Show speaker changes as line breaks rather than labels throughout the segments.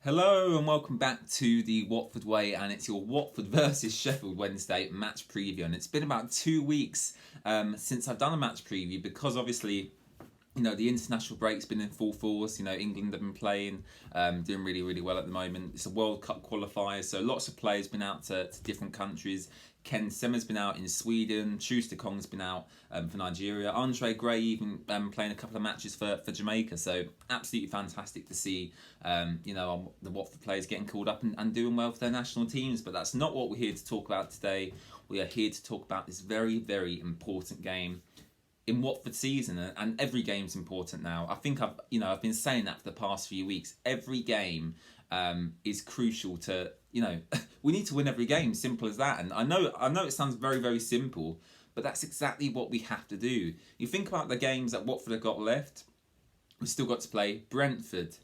Hello and welcome back to the Watford Way, and it's your Watford versus Sheffield Wednesday match preview. And it's been about 2 weeks since I've done a match preview because obviously, the international break's been in full force. England have been playing, doing really, really well at the moment. It's a World Cup qualifier, so lots of players been out to different countries. Ken Sema's been out in Sweden. Schuster Kong's been out for Nigeria. Andre Gray even playing a couple of matches for Jamaica. So absolutely fantastic to see, the Watford players getting called up and doing well for their national teams. But that's not what we're here to talk about today. We are here to talk about this very, very important game in Watford season, and every game's important now. I think I've been saying that for the past few weeks. Every game is crucial to, we need to win every game, simple as that. And I know it sounds very, very simple, but that's exactly what we have to do. You think about the games that Watford have got left. We've still got to play Brentford,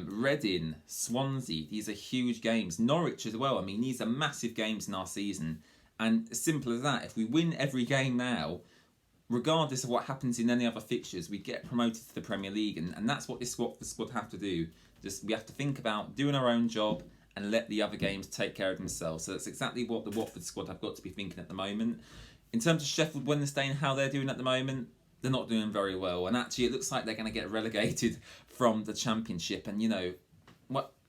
Reading, Swansea. These are huge games. Norwich as well. I mean, these are massive games in our season. And as simple as that, if we win every game now, regardless of what happens in any other fixtures, we get promoted to the Premier League, and that's what this squad have to do. We have to think about doing our own job and let the other games take care of themselves. So that's exactly what the Watford squad have got to be thinking at the moment. In terms of Sheffield Wednesday and how they're doing at the moment, they're not doing very well, and actually it looks like they're going to get relegated from the Championship. And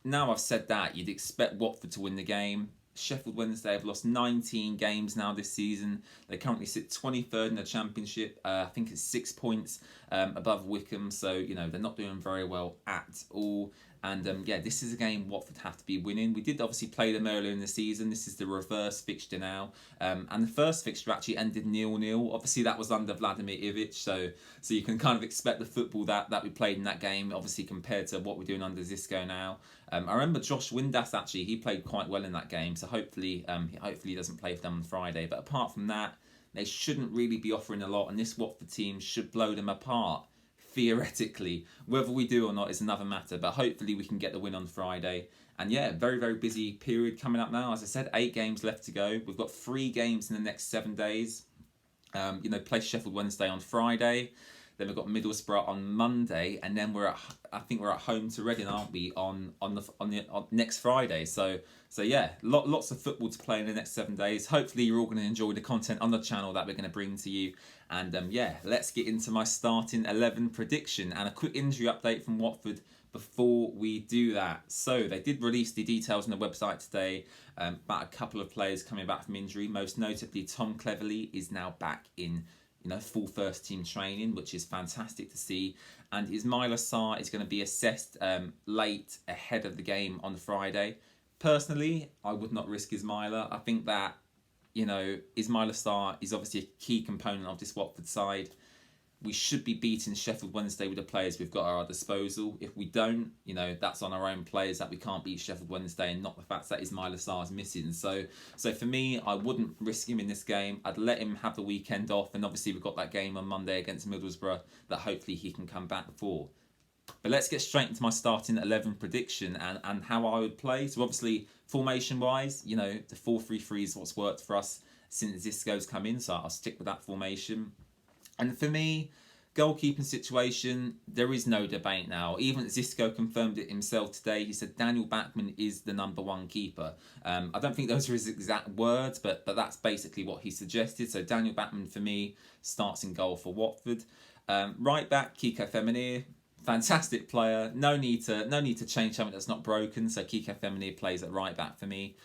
now I've said that, you'd expect Watford to win the game. Sheffield Wednesday have lost 19 games now this season. They currently sit 23rd in the Championship. I think it's 6 points above Wycombe. So, they're not doing very well at all. And this is a game Watford have to be winning. We did obviously play them earlier in the season. This is the reverse fixture now. And the first fixture actually ended 0-0. Obviously, that was under Vladimir Ivic. So you can kind of expect the football that we played in that game, obviously, compared to what we're doing under Xisco now. I remember Josh Windass, actually, he played quite well in that game. So hopefully he doesn't play for them on Friday. But apart from that, they shouldn't really be offering a lot. And this Watford team should blow them apart. Theoretically, whether we do or not is another matter, but hopefully we can get the win on Friday. And very, very busy period coming up now. As I said, 8 games left to go. We've got 3 games in the next 7 days. Play Sheffield Wednesday on Friday. Then we've got Middlesbrough on Monday, and then we're at home to Reading, aren't we, on next Friday? So lots of football to play in the next 7 days. Hopefully you're all going to enjoy the content on the channel that we're going to bring to you. And let's get into my starting 11 prediction and a quick injury update from Watford before we do that. So they did release the details on the website today about a couple of players coming back from injury. Most notably, Tom Cleverley is now back in full first team training, which is fantastic to see. And Ismaila Sarr is going to be assessed late ahead of the game on Friday. Personally, I would not risk Ismaila. I think that, Ismaila Sarr is obviously a key component of this Watford side. We should be beating Sheffield Wednesday with the players we've got at our disposal. If we don't, that's on our own players that we can't beat Sheffield Wednesday, and not the fact that Ismaila Sarr is missing. So for me, I wouldn't risk him in this game. I'd let him have the weekend off, and obviously we've got that game on Monday against Middlesbrough that hopefully he can come back for. But let's get straight into my starting 11 prediction and how I would play. So obviously, formation-wise, the 4-3-3 is what's worked for us since Xisco's come in, so I'll stick with that formation. And for me, goalkeeping situation, there is no debate now. Even Xisco confirmed it himself today. He said Daniel Bachmann is the number 1 keeper. I don't think those are his exact words, but that's basically what he suggested. So Daniel Bachmann, for me, starts in goal for Watford. Right back, Kiko Femenir. Fantastic player. No need to change something that's not broken. So Kiko Femenir plays at right back for me.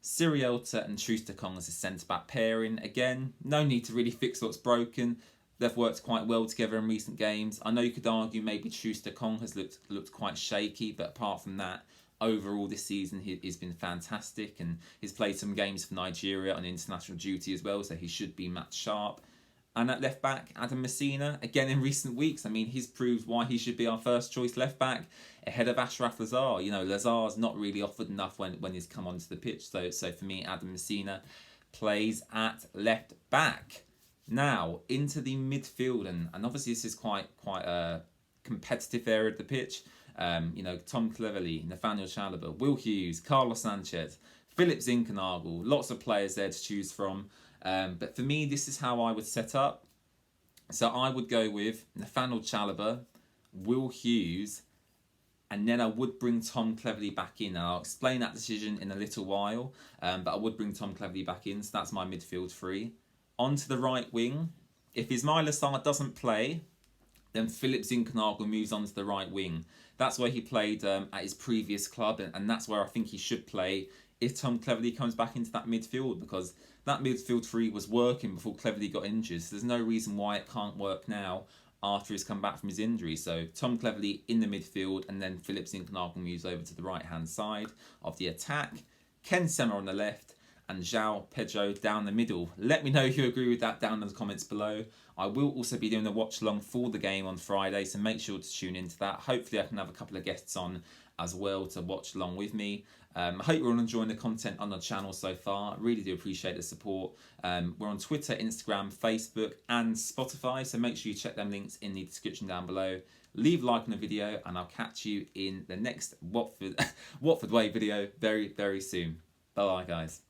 Sirielta and Schuster Kong as a centre back pairing. Again, no need to really fix what's broken. They've worked quite well together in recent games. I know you could argue maybe Schuster Kong has looked quite shaky, but apart from that, overall this season he's been fantastic, and he's played some games for Nigeria on international duty as well, so he should be match sharp. And at left back, Adam Messina, again in recent weeks, he's proved why he should be our first choice left back ahead of Ashraf Lazar. Lazar's not really offered enough when he's come onto the pitch. So for me, Adam Messina plays at left back. Now, into the midfield, and obviously this is quite a competitive area of the pitch. Tom Cleverley, Nathaniel Chalobah, Will Hughes, Carlos Sanchez, Philip Zinckernagel, lots of players there to choose from. But for me, this is how I would set up. So I would go with Nathaniel Chalobah, Will Hughes, and then I would bring Tom Cleverley back in. And I'll explain that decision in a little while, but I would bring Tom Cleverley back in, so that's my midfield three. Onto the right wing, if Ismaila Sarr doesn't play, then Philip Zinckernagel moves on to the right wing. That's where he played at his previous club, and that's where I think he should play if Tom Cleverley comes back into that midfield, because that midfield three was working before Cleverley got injured. So there's no reason why it can't work now after he's come back from his injury. So Tom Cleverley in the midfield, and then Philip Zinckernagel moves over to the right-hand side of the attack. Ken Sema on the left, and João Pedro down the middle. Let me know if you agree with that down in the comments below. I will also be doing a watch along for the game on Friday, so make sure to tune into that. Hopefully I can have a couple of guests on as well to watch along with me. I hope you're all enjoying the content on the channel so far. Really do appreciate the support. We're on Twitter, Instagram, Facebook and Spotify, so make sure you check them links in the description down below. Leave a like on the video, and I'll catch you in the next Watford Way video very, very soon. Bye guys.